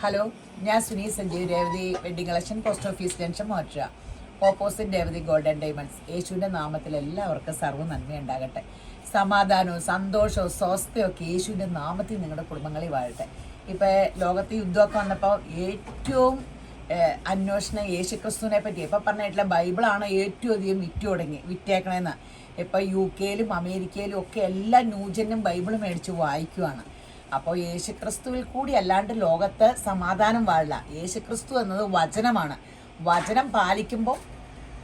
Hello, ഞാൻ Suni Sanjeev, Revathi wedding collection, post office junction, മോർച്ച, opposite Revathi golden diamonds. യേശുവിൻ്റെ നാമത്തിൽ എല്ലാവർക്കും സർവ്വ നന്മയുണ്ടാകട്ടെ. സമാധാനവും സന്തോഷവും സ്വസ്ഥയും ഒക്കെ യേശുവിൻ്റെ നാമത്തിൽ നിങ്ങളുടെ കുടുംബങ്ങളിൽ വാഴട്ടെ. ഇപ്പോൾ ലോകത്ത് യുദ്ധമൊക്കെ വന്നപ്പോൾ ഏറ്റവും അന്വേഷണം യേശുക്രിസ്തുവിനെ പറ്റി ഇപ്പം പറഞ്ഞിട്ടില്ല. ബൈബിളാണ് ഏറ്റവും അധികം വിറ്റേക്കണേന്ന്. ഇപ്പം UK-ലും അമേരിക്കയിലും ഒക്കെ എല്ലാ ന്യൂജനും ബൈബിൾ മേടിച്ച് വായിക്കുവാണ്. അപ്പോൾ യേശുക്രിസ്തുവിൽ കൂടി അല്ലാണ്ട് ലോകത്ത് സമാധാനം വാഴില്ല. യേശുക്രിസ്തു എന്നത് വചനമാണ്. വചനം പാലിക്കുമ്പോൾ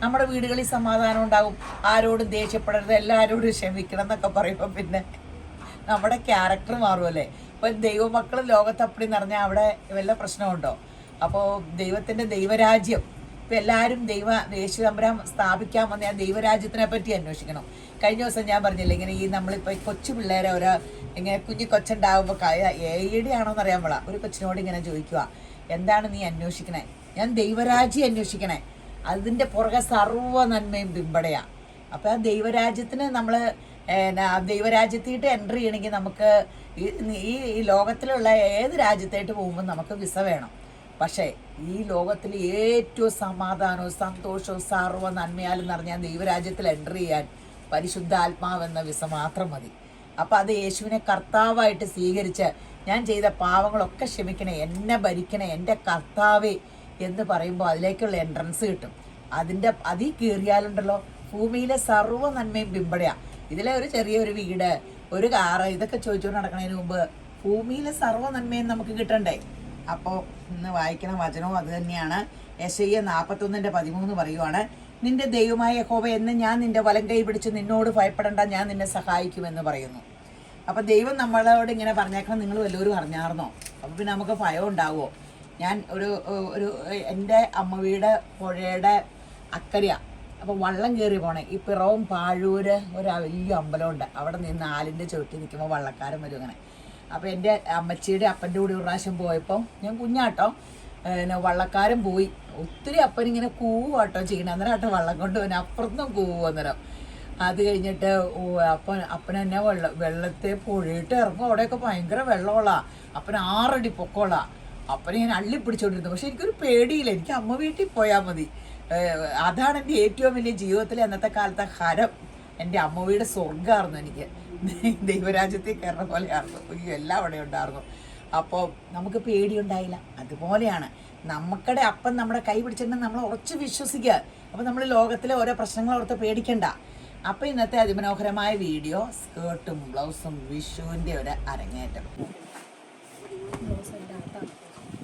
നമ്മുടെ വീടുകളിൽ സമാധാനം ഉണ്ടാകും. ആരോടും ദേഷ്യപ്പെടരുത്, എല്ലാവരോടും ക്ഷമിക്കണം എന്നൊക്കെ പറയുമ്പോൾ പിന്നെ നമ്മുടെ ക്യാരക്ടർ മാറുമല്ലേ. ഇപ്പോൾ ദൈവമക്കൾ ലോകത്ത് അപ്പടി നിറഞ്ഞാൽ അവിടെ വല്ല പ്രശ്നമുണ്ടോ? അപ്പോൾ ദൈവത്തിൻ്റെ ദൈവരാജ്യം ഇപ്പം എല്ലാവരും യേശു തമ്പുരാൻ സ്ഥാപിക്കാൻ വന്ന ആ ദൈവരാജ്യത്തിനെ പറ്റി അന്വേഷിക്കണം. കഴിഞ്ഞ ദിവസം ഞാൻ പറഞ്ഞില്ല, ഇങ്ങനെ ഈ നമ്മളിപ്പോൾ കൊച്ചു പിള്ളേരെ ഇങ്ങനെ കൊച്ചുണ്ടാകുമ്പോൾ ഏടിയാണോന്ന് അറിയാൻ പാടില്ല. ഒരു കൊച്ചിനോട് ഇങ്ങനെ ചോദിക്കുക, എന്താണ് നീ അന്വേഷിക്കണേ? ഞാൻ ദൈവരാജ്യം അന്വേഷിക്കണേ. അതിൻ്റെ പുറകെ സർവ്വ നന്മയും പിമ്പടയാണ്. അപ്പോൾ ആ ദൈവരാജ്യത്തിന് നമ്മൾ ദൈവരാജ്യത്തിട്ട് എൻട്രി ചെയ്യണമെങ്കിൽ നമുക്ക് ഈ ലോകത്തിലുള്ള ഏത് രാജ്യത്തായിട്ട് പോകുമ്പോൾ നമുക്ക് വിസ വേണം. പക്ഷേ ഈ ലോകത്തിൽ ഏറ്റവും സമാധാനവും സന്തോഷവും സർവ്വ നന്മയാലും നിറഞ്ഞാൽ ദൈവരാജ്യത്തിൽ എൻട്രി ചെയ്യാൻ പരിശുദ്ധാത്മാവെന്ന വിസ മാത്രം മതി. അപ്പം അത് യേശുവിനെ കർത്താവായിട്ട് സ്വീകരിച്ച് ഞാൻ ചെയ്ത പാവങ്ങളൊക്കെ ക്ഷമിക്കണേ, എന്നെ ഭരിക്കണേ, എൻ്റെ കർത്താവേ എന്ന് പറയുമ്പോൾ അതിലേക്കുള്ള എൻട്രൻസ് കിട്ടും. അതിൽ കയറിയാലുണ്ടല്ലോ ഭൂമിയിലെ സർവ്വ നന്മയും പിമ്പടയാണ്. ഇതിലെ ഒരു ചെറിയൊരു വീട്, ഒരു കാറ്, ഇതൊക്കെ ചോദിച്ചുകൊണ്ട് നടക്കുന്നതിന് മുമ്പ് ഭൂമിയിലെ സർവ്വ നന്മയും നമുക്ക് കിട്ടണ്ടേ? അപ്പോൾ ഇന്ന് വായിക്കണ വചനവും അത് തന്നെയാണ്. യെശയ്യാ 41:13 പറയുവാണ്, നിന്റെ ദൈവമായ യഹോവ എന്ന് ഞാൻ നിന്റെ വലം കൈ പിടിച്ച് നിന്നോട് ഭയപ്പെടേണ്ട, ഞാൻ നിന്നെ സഹായിക്കുമെന്ന് പറയുന്നു. അപ്പം ദൈവം നമ്മളോട് ഇങ്ങനെ പറഞ്ഞേക്കണം. നിങ്ങൾ വല്ലവരും അറിഞ്ഞാർന്നോ? അപ്പം പിന്നെ നമുക്ക് ഭയം ഉണ്ടാവുമോ? ഞാൻ ഒരു എൻ്റെ അമ്മ വീട് പുഴയുടെ അക്കരയാണ്. അപ്പോൾ വള്ളം കയറി പോണേ. ഈ പിറവും പാഴൂര് ഒരു വലിയ അമ്പലമുണ്ട്. അവിടെ നിന്ന് ആലിൻ്റെ ചുവട്ടി നിൽക്കുമ്പോൾ വള്ളക്കാരൻ വരും അങ്ങനെ. അപ്പോൾ എൻ്റെ അമ്മച്ചിയുടെ അപ്പൻ്റെ കൂടി ഒരു പ്രാവശ്യം പോയപ്പോൾ ഞാൻ കുഞ്ഞാട്ടോ, വള്ളക്കാരൻ പോയി. ഒത്തിരി അപ്പനിങ്ങനെ കൂവാട്ടോ ചെയ്യണം. അന്നേരം ആട്ടോ വള്ളം കൊണ്ട് പോകാൻ അപ്പുറത്തും കൂവും. അന്നേരം അത് കഴിഞ്ഞിട്ട് അപ്പൻ എന്നെ വെള്ളത്തെ പുഴയിട്ട് ഇറങ്ങും. അവിടെയൊക്കെ ഭയങ്കര വെള്ളമുള്ളതാണ്. അപ്പൻ 6 അടി പൊക്കമുള്ളതാണ്. അപ്പനെ ഞാൻ അള്ളി പിടിച്ചോണ്ടിരുന്നു. പക്ഷെ എനിക്കൊരു പേടിയില്ല. എനിക്ക് അമ്മ വീട്ടിൽ പോയാൽ മതി. അതാണ് എൻ്റെ ഏറ്റവും വലിയ ജീവിതത്തിലെ അന്നത്തെ കാലത്തെ ഹരം. എൻ്റെ അമ്മ വീട് സ്വർഗ്ഗമായിരുന്നു. എനിക്ക് ദൈവരാജ്യത്തിൽ കയറുന്ന പോലെയായിരുന്നു. എല്ലാം അവിടെ ഉണ്ടായിരുന്നു. അപ്പോൾ നമുക്ക് പേടിയുണ്ടായില്ല. അതുപോലെയാണ് നമുക്കടെ അപ്പം നമ്മുടെ കൈ പിടിച്ചിട്ടുണ്ടെങ്കിൽ നമ്മൾ ഉറച്ച് വിശ്വസിക്കുക. അപ്പോൾ നമ്മൾ ലോകത്തിലെ ഓരോ പ്രശ്നങ്ങൾ ഓർത്ത് പേടിക്കണ്ട. അപ്പോൾ ഇന്നത്തെ അതിമനോഹരമായ വീഡിയോ സ്കേർട്ടും ബ്ലൗസും വിഷുവിൻ്റെ ഒരു അരങ്ങേറ്റം.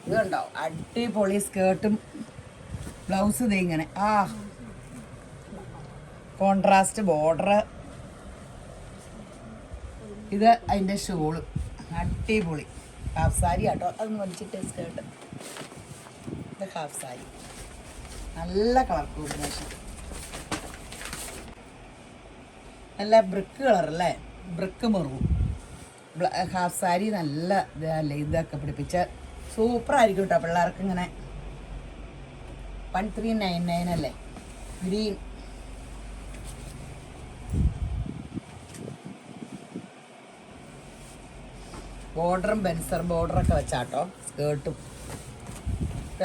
ഇതുണ്ടോ അടിപൊളി സ്കേർട്ടും ബ്ലൗസ് ഇത് ഇങ്ങനെ കോൺട്രാസ്റ്റ് ബോർഡർ. ഇത് അതിൻ്റെ ഷോള് അടിപൊളി ഹാഫ് സാരി ആട്ടോ. അതൊന്ന് വലിച്ചിട്ട് സ്കേർട്ട്. ഇത് ഹാഫ് സാരി, നല്ല കളർ കോമ്പിനേഷൻ, നല്ല ബ്രിക്ക് കളറല്ലേ, ബ്രിക്ക് മെറൂൺ. ഹാഫ് സാരി നല്ല ഇതല്ലേ, ഇതൊക്കെ പിടിപ്പിച്ച് സൂപ്പറായിരിക്കും കേട്ടോ. പിള്ളേർക്ക് ഇങ്ങനെ 1399 അല്ലേ. ഗ്രീൻ ബോർഡറും ബെൻസർ ബോർഡറൊക്കെ വെച്ചാട്ടോ സ്കേർട്ടും.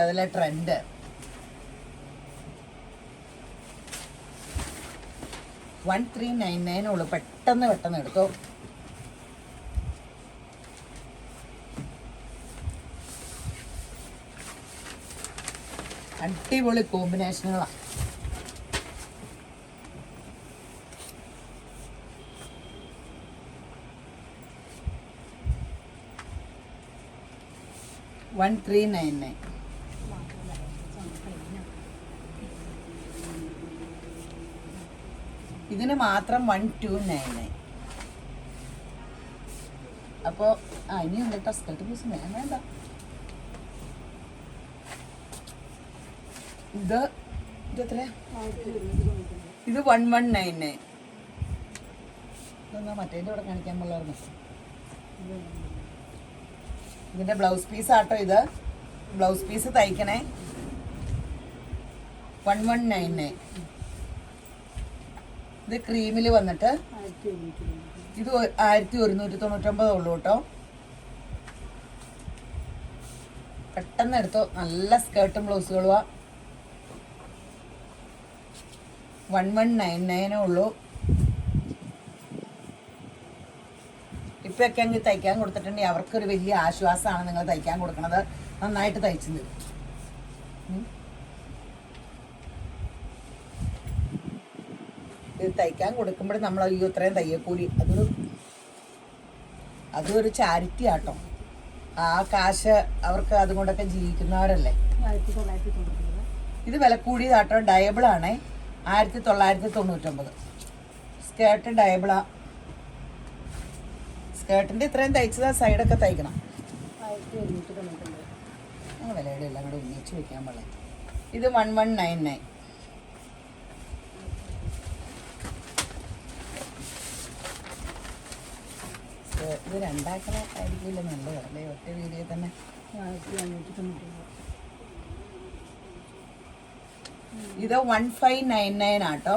അതിലെ ട്രെൻഡ് 1399 ഉള്ളു. പെട്ടെന്ന് എടുത്തോ. അടിപൊളി കോമ്പിനേഷനുകളാണ്. $1399. ഇതിന് മാത്രം $1299. അപ്പോൾ ഇനിയും കേട്ടോ സ്കേർട്ട് പീസ് വേണ്ട. ഇത് എത്ര? ഇത് $1199. ഇതെന്നാ മറ്റേൻ്റെ ഇവിടെ കാണിക്കാൻ പാടില്ലായിരുന്നു. ഇതിൻ്റെ ബ്ലൗസ് പീസ് ആട്ടോ. ഇത് ബ്ലൗസ് പീസ് തയ്ക്കണേ. 1199. ഇത് ക്രീമിൽ വന്നിട്ട് ഇത് 1199 ഉള്ളൂ കേട്ടോ. പെട്ടെന്ന് എടുത്തോ. നല്ല സ്കേർട്ടും ബ്ലൗസുകളുവാ. 1199 ഉള്ളൂ. ഇപ്പൊക്കെ അങ്ങ് തയ്ക്കാൻ കൊടുത്തിട്ടുണ്ടെങ്കിൽ അവർക്കൊരു വലിയ ആശ്വാസമാണ് നിങ്ങൾ തയ്ക്കാൻ കൊടുക്കണത്. നന്നായിട്ട് തയ്ച്ചു തരും. ഇത് തയ്ക്കാൻ കൊടുക്കുമ്പോൾ നമ്മൾ അയ്യോ ഇത്രയും തയ്യക്കൂലി, അതും ഒരു ചാരിറ്റി ആട്ടോ. ആ കാശ് അവർക്ക് അതുകൊണ്ടൊക്കെ ജീവിക്കുന്നവരല്ലേ. ഇത് വില കൂടിയതാട്ടോ. ഡയബിളാണേ. 1999. സ്കേർട്ട് ഡയബിളാ. സ്കേർട്ടിൻ്റെ ഇത്രയും തയ്ച്ചതാ. സൈഡൊക്കെ തയ്ക്കണം. അങ്ങനെ വിലയുടെ എല്ലാം കൂടെ ഒന്നിച്ച് വെക്കാൻ പാടില്ല. ഇത് 1199. ഇത് രണ്ടാക്കണ ആയിരിക്കില്ല നല്ലത് അല്ലേ? ഒറ്റ വീഡിയോ തന്നെ 1599. ഇത് 1599 ആട്ടോ.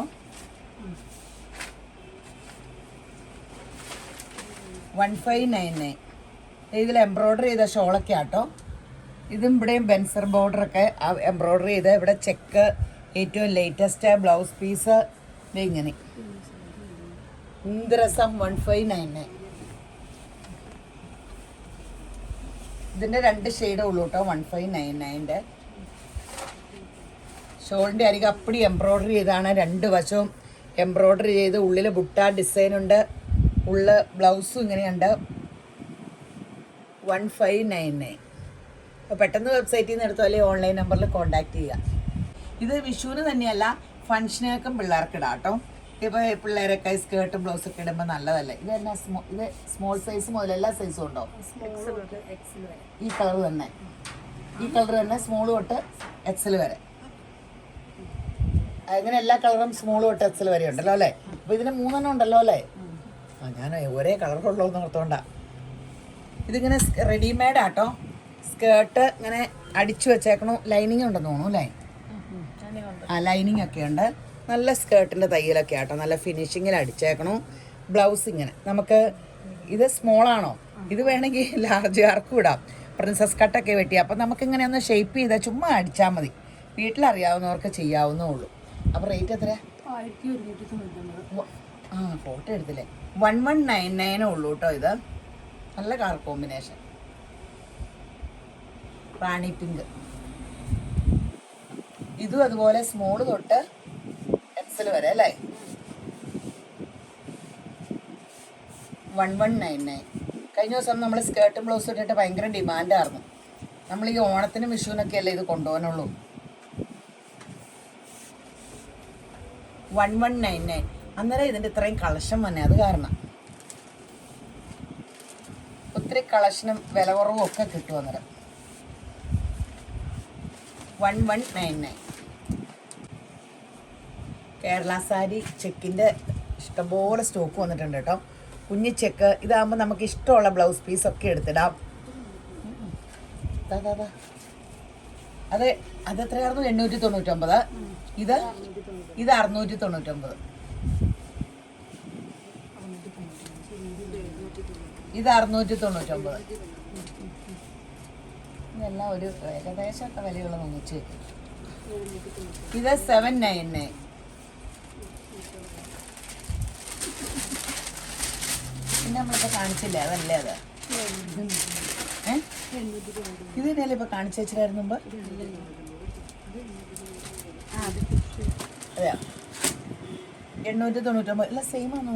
1599. ഇതിൽ എംബ്രോയ്ഡറി ചെയ്ത ഷോളൊക്കെ ആട്ടോ. ഇതും ഇവിടെയും ബെൻസർ ബോർഡറൊക്കെ എംബ്രോയ്ഡറി ചെയ്ത് ഇവിടെ ചെക്ക്, ഏറ്റവും ലേറ്റസ്റ്റ് ബ്ലൗസ് പീസ് ഇങ്ങനെ. എന്ത് രസം. 1599. ഇതിൻ്റെ 2 ഷെയ്ഡേ ഉള്ളൂ കേട്ടോ. 1599. ഷോളിൻ്റെ അരികെ അപ്പടി എംബ്രോയ്ഡറി ചെയ്താണ്. 2 വശവും എംബ്രോയ്ഡറി ചെയ്ത് ഉള്ളിൽ ബുട്ട ഡിസൈനുണ്ട്. ഉള്ള ബ്ലൗസും ഇങ്ങനെയുണ്ട്. 1599. അപ്പോൾ പെട്ടെന്ന് വെബ്സൈറ്റിൽ നിന്ന് എടുത്തോ, അല്ലെങ്കിൽ ഓൺലൈൻ നമ്പറിൽ കോൺടാക്ട് ചെയ്യുക. ഇത് വിഷുവിന് തന്നെയല്ല, ഫംഗ്ഷനൊക്കെ പിള്ളേർക്ക് ഇടാം കേട്ടോ. ഇപ്പോൾ പിള്ളേരൊക്കെ സ്കേർട്ടും ബ്ലൗസൊക്കെ ഇടുമ്പോൾ നല്ലതല്ലേ. ഇത് തന്നെ ഇത് സ്മോൾ സൈസ് മുതൽ എല്ലാ സൈസും ഉണ്ടോ? ഈ കളർ തന്നെ. ഈ കളർ തന്നെ സ്മോൾ തൊട്ട് എക്സൽ വരെ. അങ്ങനെ എല്ലാ കളറും സ്മോൾ തൊട്ട് എക്സൽ വരെ ഉണ്ടല്ലോ അല്ലേ? അപ്പോൾ ഇതിന് 3 ഉണ്ടല്ലോ അല്ലേ? ഞാൻ ഒരേ കളറുള്ളൂ എന്ന് ഓർത്തോണ്ടാ. ഇതിങ്ങനെ റെഡിമെയ്ഡ് ആട്ടോ. സ്കേർട്ട് ഇങ്ങനെ അടിച്ചു വെച്ചേക്കണു. ലൈനിങ് ഉണ്ടെന്ന് തോന്നുന്നു അല്ലേ? ലൈനിങ് ഒക്കെ ഉണ്ട്. നല്ല സ്കേർട്ടിൻ്റെ തയ്യലൊക്കെ ആട്ടോ. നല്ല ഫിനിഷിങ്ങിൽ അടിച്ചേക്കണു. ബ്ലൗസ് ഇങ്ങനെ നമുക്ക് ഇത് സ്മോളാണോ? ഇത് വേണമെങ്കിൽ ലാർജ് ആർക്കും ഇടാം. പ്രിൻസസ് കട്ടൊക്കെ വെട്ടി. അപ്പം നമുക്കിങ്ങനെ ഒന്ന് ഷേപ്പ് ചെയ്താൽ ചുമ്മാ അടിച്ചാൽ മതി. വീട്ടിലറിയാവുന്നവർക്ക് ചെയ്യാവുന്നേ ഉള്ളൂ. അപ്പോൾ റേറ്റ് എത്രയാ? ഫോട്ടോ എടുത്തില്ലേ? 1199 ഉള്ളൂ കേട്ടോ. ഇത് നല്ല കളർ കോമ്പിനേഷൻ. റാണി പിങ്ക്. ഇതും അതുപോലെ സ്മോള് തൊട്ട് എക്സൽ വരെ അല്ലേ? 1199. കഴിഞ്ഞ ദിവസം നമ്മൾ സ്കേർട്ടും ബ്ലൗസും ഇട്ടിട്ട് ഭയങ്കര ഡിമാൻഡായിരുന്നു. നമ്മൾ ഈ ഓണത്തിനും വിഷുവിനൊക്കെ അല്ലേ ഇത് കൊണ്ടുപോകാനുള്ളൂ. 1199. അന്നേരം ഇതിൻ്റെ ഇത്രയും കളക്ഷൻ വന്നെ അത് കാരണം. ഒത്തിരി കളക്ഷനും വില കുറവും ഒക്കെ കിട്ടും അന്നേരം. 1199. കേരള സാരി ചെക്കിൻ്റെ ഇഷ്ടംപോലെ സ്റ്റോക്ക് വന്നിട്ടുണ്ട് കേട്ടോ. കുഞ്ഞി ചെക്ക്. ഇതാകുമ്പോൾ നമുക്ക് ഇഷ്ടമുള്ള ബ്ലൗസ് പീസൊക്കെ എടുത്തിടാം. അത് എത്രയായിരുന്നു? 899. ഇത് 699. ഇത് 699. ഇതെല്ലാം ഒരു ഏകദേശമൊക്കെ വിലയുള്ള ഒന്നിച്ച്. ഇത് 799. പിന്നെ നമ്മളിപ്പോൾ കാണിച്ചില്ലേ അതല്ലേ അത്? ഇത് തന്നെയല്ലേ ഇപ്പോൾ കാണിച്ചു വെച്ചിട്ടായിരുന്നു മുമ്പ്? അതെയോ? 899. അല്ല സെയിം ആണോ?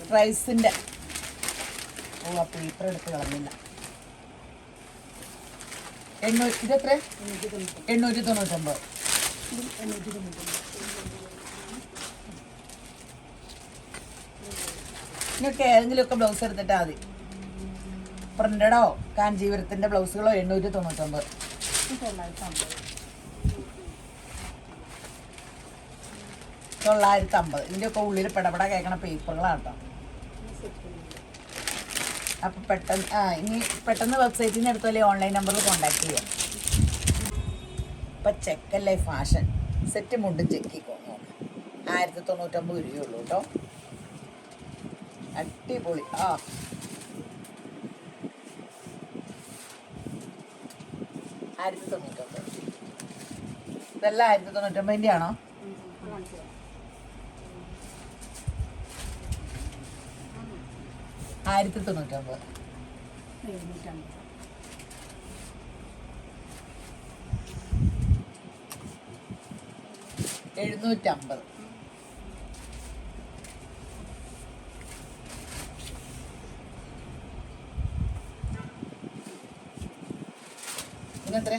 പ്രൈസിൻ്റെ ആ പേപ്പർ എടുത്ത് കളഞ്ഞില്ല. ഇതെത്ര? 899. ഇനിയൊക്കെ ഏതെങ്കിലുമൊക്കെ ബ്ലൗസ് എടുത്തിട്ടാൽ മതി. പ്രിന്റഡോ കാഞ്ചീപുരത്തിൻ്റെ ബ്ലൗസുകളോ 899. 950. ഇതിൻ്റെയൊക്കെ ഉള്ളിൽ പെടപെട കേൾക്കണ പേപ്പറുകളാട്ടോ. അപ്പം ഇനി പെട്ടെന്ന് വെബ്സൈറ്റിൽ നിന്ന് എടുത്തോല്ലേ ഓൺലൈൻ നമ്പറിൽ കോൺടാക്ട് ചെയ്യാം. ഇപ്പം ചെക്കല്ലേ ഫാഷൻ. സെറ്റ് മുണ്ടും ചെക്കിക്കോ നോക്കാം. 1099 രൂപയുള്ളൂ കേട്ടോ. അടിപൊളി. 1099. ഇതെല്ലാം 1099 ആണോ? 1099. 750. ഇതെത്ര?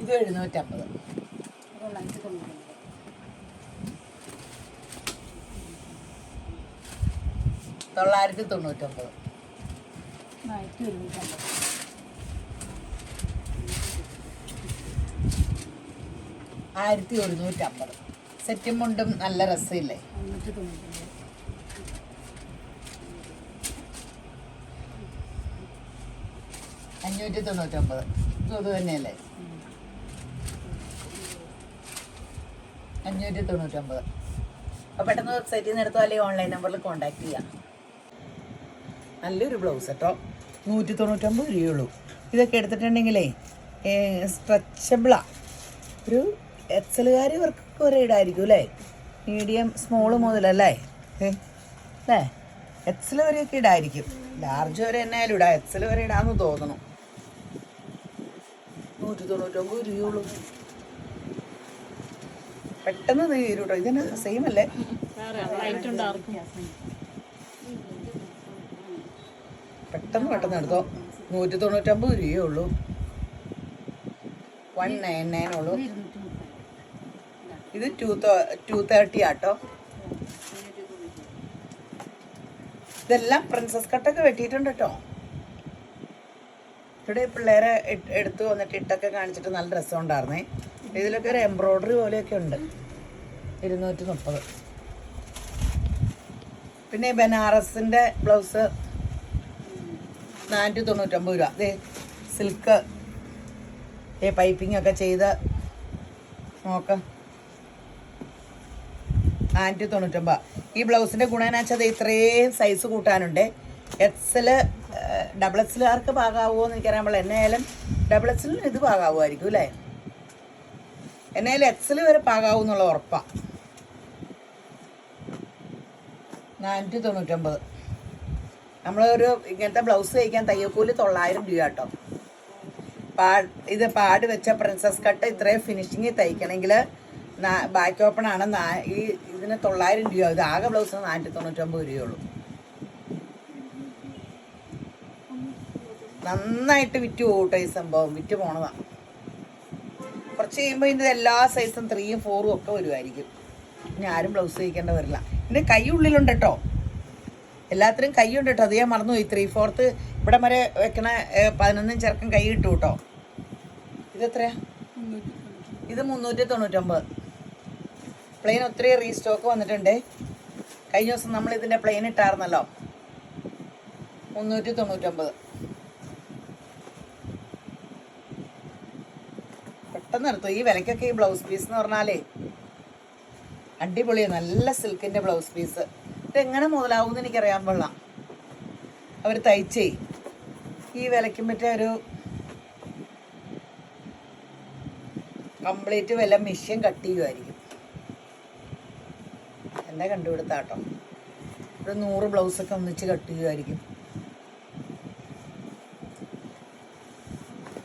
ഇത് 750. 999. 1150. സെറ്റും മുണ്ടും നല്ല രസമില്ലേ? 599. ഇത് തന്നെയല്ലേ? 599. അപ്പോൾ പെട്ടെന്ന് വെബ്സൈറ്റിൽ നിന്ന് എടുത്തോ, അല്ലെങ്കിൽ ഓൺലൈൻ നമ്പറിൽ കോൺടാക്ട് ചെയ്യാം. നല്ലൊരു ബ്ലൗസ് കേട്ടോ, 199 രൂപയുള്ളൂ. ഇതൊക്കെ എടുത്തിട്ടുണ്ടെങ്കിലേ സ്ട്രെച്ചബിളാണ്. ഒരു എക്സലുകാർ ഇവർക്ക് ഒരേ ഇടായിരിക്കും അല്ലേ? മീഡിയം സ്മോള് മുതലല്ലേ അല്ലേ? എക്സൽ വരെയൊക്കെ ഇടായിരിക്കും. ലാർജ് വരെ എന്നായാലും ഇടാം, എക്സൽ വരെ ഇടാമെന്ന് തോന്നണം. 199 രൂപയുള്ളൂ. പെട്ടെന്ന് തീരും കേട്ടോ. ഇതിന് സെയിം അല്ലേ? പെട്ടെന്ന് എടുത്തോ. 199 രൂപയേ ഉള്ളൂ. 199 ഉള്ളൂ. ഇത് 230 ആട്ടോ. ഇതെല്ലാം പ്രിൻസസ് കട്ടൊക്കെ വെട്ടിയിട്ടുണ്ട് കേട്ടോ. ഇവിടെ പിള്ളേരെ എടുത്തു വന്നിട്ട് ഇട്ടൊക്കെ കാണിച്ചിട്ട് നല്ല രസമുണ്ടായിരുന്നേ. ഇതിലൊക്കെ ഒരു എംബ്രോയ്ഡറി പോലെയൊക്കെ ഉണ്ട്. 230. പിന്നെ ബനാറസിൻ്റെ ബ്ലൗസ് 499 രൂപ. അതെ, സിൽക്ക് പൈപ്പിംഗ് ഒക്കെ ചെയ്ത് നോക്കാം. 499. ഈ ബ്ലൗസിൻ്റെ ഗുണം എന്ന് വെച്ചാൽ ഇത്രയും സൈസ് കൂട്ടാനുണ്ട്. എക്സൽ ഡബിൾ എക്സലുകാർക്ക് പാകാവുമോ എന്ന് എനിക്കറിയാൻ പാടില്ല. എന്നായാലും ഡബിൾ എക്സലിന് ഇത് പാകാവുമായിരിക്കും അല്ലേ? എന്നായാലും എക്സൽ വരെ പാകാവും എന്നുള്ള ഉറപ്പാണ്. 499. നമ്മളൊരു ഇങ്ങനത്തെ ബ്ലൗസ് തയ്ക്കാൻ തയ്യക്കൂലി 900 രൂപ കേട്ടോ. ഇത് പാട് വെച്ച പ്രിൻസസ് കട്ട് ഇത്രയും ഫിനിഷിങ് തയ്ക്കണമെങ്കിൽ ബാക്ക് ഓപ്പൺ ആണ്. ഇതിന് 900 രൂപ. ഇത് ആകെ ബ്ലൗസിന് 499 രൂപയുള്ളൂ. നന്നായിട്ട് വിറ്റ് പോകട്ടെ ഈ സംഭവം. വിറ്റ് പോണതാണ്. കുറച്ച് കഴിയുമ്പോൾ ഇതിൻ്റെ എല്ലാ സൈസും 3ഉം 4ഉം ഒക്കെ വരുമായിരിക്കും. ഇനി ആരും ബ്ലൗസ് തയ്ക്കേണ്ട വരില്ല. ഇതിൻ്റെ കൈ ഉള്ളിലുണ്ട് കേട്ടോ. എല്ലാത്തിനും കൈയുണ്ട് കേട്ടോ. അത് ഞാൻ മറന്നുപോയി. 3/4 ഇവിടെ വരെ വെക്കണ 11 ചെറുക്കം കൈ കിട്ടും കേട്ടോ. ഇതെത്രയാ? ഇത് 399. പ്ലെയിൻ ഒത്തിരി റീസ്റ്റോക്ക് വന്നിട്ടുണ്ട്. കഴിഞ്ഞ ദിവസം നമ്മൾ ഇതിൻ്റെ പ്ലെയിൻ ഇട്ടായിരുന്നല്ലോ. 399. പെട്ടെന്ന് എടുത്തു. ഈ വിലക്കൊക്കെ ഈ ബ്ലൗസ് പീസ് എന്ന് പറഞ്ഞാലേ അടിപൊളിയാണ്. നല്ല സിൽക്കിൻ്റെ ബ്ലൗസ് പീസ്. ഇതെങ്ങനെ മുതലാവുമെന്ന് എനിക്കറിയാൻ പാടില്ല. അവർ തയ്ച്ചേ ഈ വിലയ്ക്കും പറ്റിയ ഒരു കംപ്ലീറ്റ് വില മെഷീൻ കട്ട് ചെയ്യുമായിരിക്കും. എന്നെ കണ്ടുപിടുത്താട്ടോ. ഒരു 100 ബ്ലൗസൊക്കെ ഒന്നിച്ച് കട്ട് ചെയ്യുമായിരിക്കും.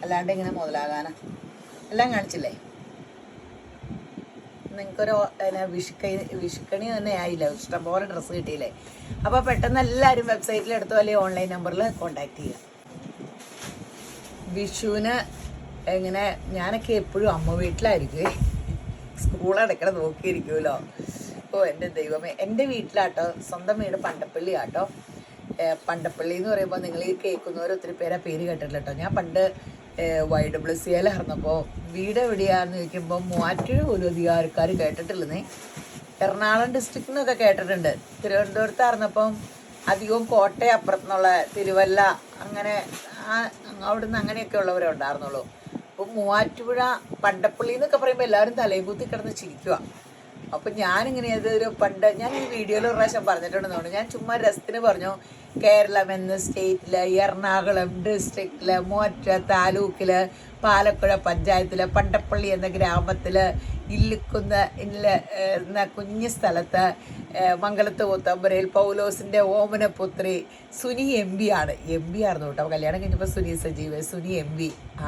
അല്ലാണ്ട് ഇങ്ങനെ മുതലാകാനാ. എല്ലാം കാണിച്ചില്ലേ? നിങ്ങൾക്കൊരു വിഷുക്കണി തന്നെ ആയില്ല. ഇഷ്ടംപോലെ ഡ്രസ്സ് കിട്ടിയില്ലേ? അപ്പോൾ പെട്ടെന്ന് എല്ലാവരും വെബ്സൈറ്റിൽ എടുത്തോ, അല്ലെങ്കിൽ ഓൺലൈൻ നമ്പറിൽ കോൺടാക്ട് ചെയ്യുക. വിഷുവിന് എങ്ങനെ ഞാനൊക്കെ എപ്പോഴും അമ്മ വീട്ടിലായിരിക്കും. സ്കൂൾ അടയ്ക്കണം നോക്കിയിരിക്കുമല്ലോ. ഓ എൻ്റെ ദൈവമേ. എൻ്റെ വീട്ടിലാട്ടോ. സ്വന്തം വീട് പണ്ടപ്പള്ളി ആട്ടോ. പണ്ടപ്പള്ളി എന്ന് പറയുമ്പോൾ നിങ്ങൾ ഈ കേൾക്കുന്നവർ ഒത്തിരി പേരെ പേര് കേട്ടിട്ടില്ല കേട്ടോ. ഞാൻ പണ്ട് YWCAലായിരുന്നപ്പോൾ വീട് എവിടെയാണെന്ന് ചോദിക്കുമ്പോൾ മൂവാറ്റുപുഴ പോലും അധികം ആൾക്കാർ കേട്ടിട്ടില്ലെന്നേ. എറണാകുളം ഡിസ്ട്രിക്റ്റിൽ നിന്നൊക്കെ കേട്ടിട്ടുണ്ട്. തിരുവനന്തപുരത്തായിരുന്നപ്പം അധികവും കോട്ടയം അപ്പുറത്തുനിന്നുള്ള തിരുവല്ല അങ്ങനെ അവിടുന്ന് അങ്ങനെയൊക്കെ ഉള്ളവരെ ഉണ്ടായിരുന്നുള്ളൂ. അപ്പോൾ മൂവാറ്റുപുഴ പണ്ടപ്പള്ളി എന്നൊക്കെ പറയുമ്പോൾ എല്ലാവരും തലയും കുത്തി കിടന്ന് ചിരിക്കുക. അപ്പം ഞാനിങ്ങനെ അതൊരു പണ്ട് ഞാൻ ഈ വീഡിയോയിൽ ഒരു പ്രാവശ്യം പറഞ്ഞിട്ടുണ്ടെന്ന് തോന്നുന്നു. ഞാൻ ചുമ്മാ രസത്തിന് പറഞ്ഞു കേരളം എന്ന സ്റ്റേറ്റിൽ, എറണാകുളം ഡിസ്ട്രിക്റ്റിൽ, മോറ്റ താലൂക്കിൽ, പാലക്കുഴ പഞ്ചായത്തിൽ, പണ്ടപ്പള്ളി എന്ന ഗ്രാമത്തിൽ, ഇല്ലിക്കുന്ന് എന്ന കുഞ്ഞു സ്ഥലത്ത്, മംഗലത്ത് കൂത്തമ്പരയിൽ പൗലോസിൻ്റെ ഓമനപുത്രി സുനി MP ആണ്. MP ആയിരുന്നു കേട്ടോ. കല്യാണം കഴിഞ്ഞപ്പോൾ സുനി സജീവ്, സുനി MP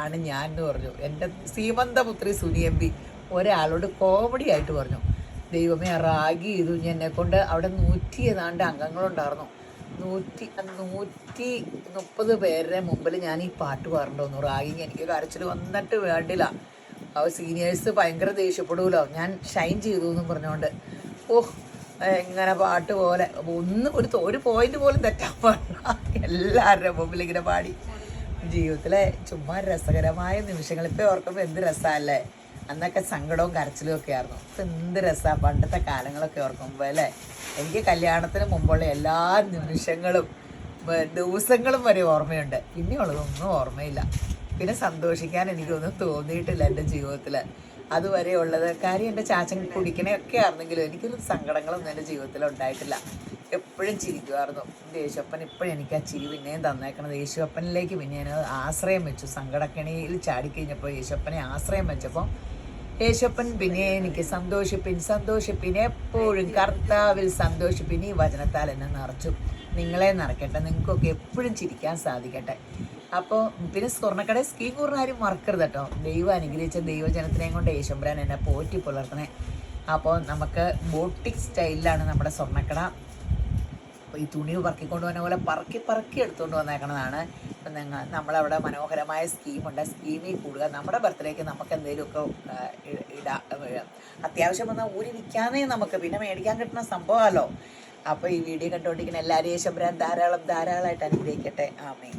ആണ് ഞാൻ എന്ന് പറഞ്ഞു. എൻ്റെ സീമന്തപുത്രി സുനി MP ഒരാളോട് കോമഡി ആയിട്ട് പറഞ്ഞു. ദൈവമേ റാഗി ചെയ്തു എന്നെ കൊണ്ട്. അവിടെ 100 ഏതാണ്ട് അംഗങ്ങളുണ്ടായിരുന്നു. 130 പേരുടെ മുമ്പിൽ ഞാൻ ഈ പാട്ട് പാടേണ്ടി റാഗി. എനിക്ക് കരച്ചിൽ വന്നിട്ട് വേണ്ടില്ല. സീനിയേഴ്സ് ഭയങ്കര ദേഷ്യപ്പെടുമല്ലോ ഞാൻ ഷൈൻ ചെയ്തു എന്നും പറഞ്ഞുകൊണ്ട്. ഇങ്ങനെ പാട്ട് പോലെ ഒരു പോയിന്റ് പോലും തെറ്റാൻ പാടില്ല. എല്ലാവരുടെ മുമ്പിൽ ഇങ്ങനെ പാടി. ജീവിതത്തിലെ ചുമ്മാ രസകരമായ നിമിഷങ്ങൾ ഇപ്പോൾ ഓർക്കുമ്പോൾ എന്ത് രസമല്ലേ. അന്നൊക്കെ സങ്കടവും കരച്ചിലും ഒക്കെ ആയിരുന്നു. ഇപ്പം എന്ത് രസമാണ് പണ്ടത്തെ കാലങ്ങളൊക്കെ ഓർക്കുമ്പോൾ അല്ലേ. എനിക്ക് കല്യാണത്തിന് മുമ്പുള്ള എല്ലാ നിമിഷങ്ങളും ദിവസങ്ങളും വരെ ഓർമ്മയുണ്ട്. പിന്നെയുള്ളതൊന്നും ഓർമ്മയില്ല. പിന്നെ സന്തോഷിക്കാൻ എനിക്കൊന്നും തോന്നിയിട്ടില്ല എൻ്റെ ജീവിതത്തിൽ. അതുവരെയുള്ളത് കാര്യം എൻ്റെ ചാച്ചൻ കുടിക്കണയൊക്കെ ആയിരുന്നെങ്കിലും എനിക്കൊരു സങ്കടങ്ങളൊന്നും എൻ്റെ ജീവിതത്തിൽ ഉണ്ടായിട്ടില്ല. എപ്പോഴും ചിരിക്കുമായിരുന്നു. യേശുപ്പൻ ഇപ്പോഴും എനിക്ക് ആ ചിരി പിന്നെയും തന്നേക്കണത്. യേശുപ്പനിലേക്ക് പിന്നെ ഞാൻ ആശ്രയം വെച്ചു. സങ്കടക്കണിയിൽ ചാടിക്കഴിഞ്ഞപ്പോൾ യേശുപ്പനെ ആശ്രയം വെച്ചപ്പോൾ യേശുപ്പൻ പിന്നെ എനിക്ക് സന്തോഷിപ്പിൻ എപ്പോഴും കർത്താവിൽ സന്തോഷിപ്പിൻ ഈ വചനത്താൽ എന്നെ നിറച്ചു. നിങ്ങളെ നിറയ്ക്കട്ടെ, നിങ്ങൾക്കൊക്കെ എപ്പോഴും ചിരിക്കാൻ സാധിക്കട്ടെ. അപ്പോൾ പിന്നെ സ്വർണ്ണക്കട സ്കീം കൂറിന് ആരും മറക്കരുത് കേട്ടോ. ദൈവം അനുഗ്രഹിച്ച ദൈവജനത്തിനെയും കൊണ്ട് യേശുമ്പരാൻ എന്നെ പോറ്റി പുലർത്തണേ. അപ്പോൾ നമുക്ക് ബോട്ടിക് സ്റ്റൈലിലാണ് നമ്മുടെ സ്വർണ്ണക്കട. അപ്പോൾ ഈ തുണി പറക്കിക്കൊണ്ട് വന്ന പോലെ പറക്കി എടുത്തുകൊണ്ട് വന്നേക്കണതാണ്. അപ്പം നമ്മളവിടെ മനോഹരമായ സ്കീമുണ്ട്. സ്കീമിൽ കൂടുക. നമ്മുടെ ബർത്ത്ഡേക്ക് നമുക്ക് എന്തെങ്കിലുമൊക്കെ അത്യാവശ്യം വന്നാൽ ഊരി വിൽക്കാന്നേ നമുക്ക് പിന്നെ മേടിക്കാൻ കിട്ടുന്ന സംഭവമല്ലോ. അപ്പോൾ ഈ വീഡിയോ കണ്ടുകൊണ്ടിരിക്കുന്ന എല്ലാവരെയും യേശുമ്പരാൻ ധാരാളമായിട്ട് അനുഗ്രഹിക്കട്ടെ. ആമേൻ.